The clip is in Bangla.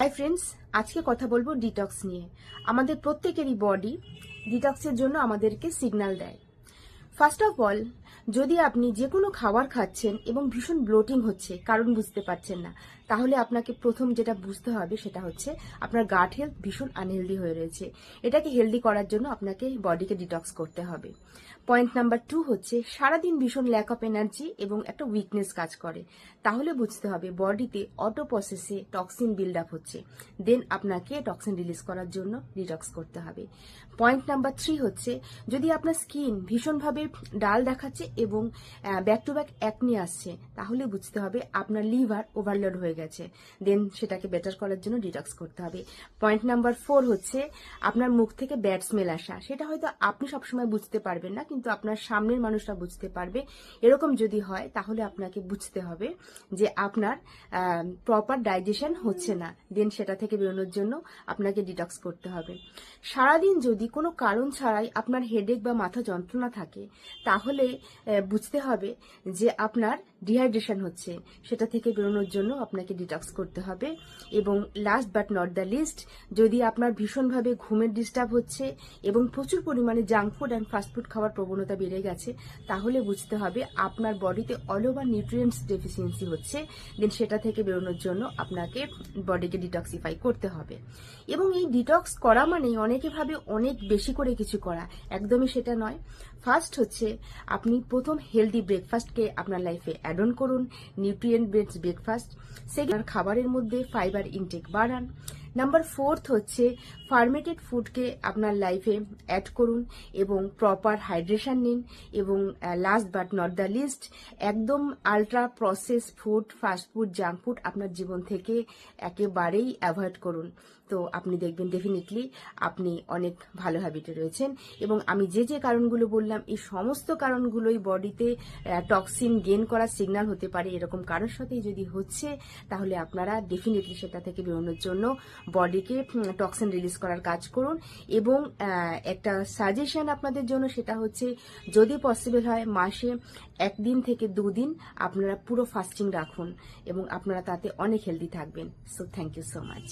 হাই ফ্রেন্ডস, আজকে কথা বলবো ডিটক্স নিয়ে। আমাদের প্রত্যেকেরই বডি ডিটক্সের জন্য আমাদেরকে সিগন্যাল দেয়। ফার্স্ট অফ অল, যদি আপনি যে কোনো খাবার খাচ্ছেন এবং ভীষণ ব্লোটিং হচ্ছে, কারণ বুঝতে পারছেন না, তাহলে আপনাকে প্রথম যেটা বুঝতে হবে সেটা হচ্ছে আপনার গাট হেলথ ভীষণ আনহেলদি হয়ে রয়েছে। এটাকে হেলদি করার জন্য আপনাকে বডিকে ডিটক্স করতে হবে। পয়েন্ট নাম্বার 2 হচ্ছে সারাদিন ভীষণ ল্যাক অফ এনার্জি এবং একটা উইকনেস কাজ করে, তাহলে বুঝতে হবে বডিতে অটো প্রসেসে টক্সিন বিল্ড আপ হচ্ছে, দেন আপনাকে টক্সিন রিলিজ করার জন্য ডিটক্স করতে হবে। পয়েন্ট নাম্বার 3 হচ্ছে যদি আপনার স্কিন ভীষণভাবে ডাল দেখাচ্ছে এবং ব্যাক টু ব্যাক অ্যাকনি আসছে, তাহলে বুঝতে হবে আপনার লিভার ওভারলোড হয়ে গেছে, দেন সেটাকে বেটার করার জন্য ডিটক্স করতে হবে। পয়েন্ট নাম্বার 4 হচ্ছে আপনার মুখ থেকে ব্যাড স্মেল আসা, সেটা হয়তো আপনি সবসময় বুঝতে পারবেন না, কিন্তু আপনার সামনের মানুষরা বুঝতে পারবে। এরকম যদি হয় তাহলে আপনাকে বুঝতে হবে যে আপনার প্রপার ডাইজেশন হচ্ছে না, দেন সেটা থেকে বেরোনোর জন্য আপনাকে ডিটক্স করতে হবে। সারাদিন যদি কোনো কারণ ছাড়াই আপনার হেডেক বা মাথা যন্ত্রণা থাকে, তাহলে বুঝতে হবে যে আপনার ডিহাইড্রেশন হচ্ছে, সেটা থেকে বেরোনোর জন্য আপনাকে ডিটক্স করতে হবে। এবং last but not the least, যদি আপনার ভীষণভাবে ঘুমের ডিস্টার্ব হচ্ছে এবং প্রচুর পরিমাণে জাঙ্ক ফুড অ্যান্ড ফাস্টফুড খাওয়ার প্রবণতা বেড়ে গেছে, তাহলে বুঝতে হবে আপনার বডিতে অল ওভার নিউট্রিয়েন্টস ডেফিসিয়েন্সি হচ্ছে, দেন সেটা থেকে বেরোনোর জন্য আপনাকে বডিকে ডিটক্সিফাই করতে হবে। এবং এই ডিটক্স করা মানেই অনেকে ভাবে অনেক বেশি করে কিছু করা, একদমই সেটা নয়। ফার্স্ট হচ্ছে আপনি প্রথম হেলদি ব্রেকফাস্টকে আপনার লাইফে অ্যাড অন করুন, নিউট্রিয়েন্ট বেসড ব্রেকফাস্ট। সেকেন্ড, খাবারের মধ্যে ফাইবার ইনটেক বাড়ান। নাম্বার 4 হচ্ছে ফার্মেটেড ফুডকে আপনার লাইফে অ্যাড করুন এবং প্রপার হাইড্রেশন নিন। এবং last but not the least, একদম ultra process food, fast food, junk food আপনার জীবন থেকে একেবারেই অ্যাভয়েড করুন। তো আপনি দেখবেন ডেফিনেটলি আপনি অনেক ভালো হ্যাবিটে রয়েছেন। এবং আমি যে যে কারণগুলো বললাম, এই সমস্ত কারণগুলোই বডিতে টক্সিন গেইন করার সিগন্যাল হতে পারে। এরকম কারোর সাথেই যদি হচ্ছে, তাহলে আপনারা ডেফিনেটলি সেটা থেকে বেরোনোর জন্য বডিকে টক্সিন রিলিজ করার কাজ করুন। এবং একটা সাজেশন আপনাদের জন্য, সেটা হচ্ছে যদি পসিবল হয় মাসে 1 দিন থেকে 2 দিন আপনারা পুরো ফাস্টিং রাখুন এবং আপনারা তাতে অনেক হেলদি থাকবেন। So thank you so much.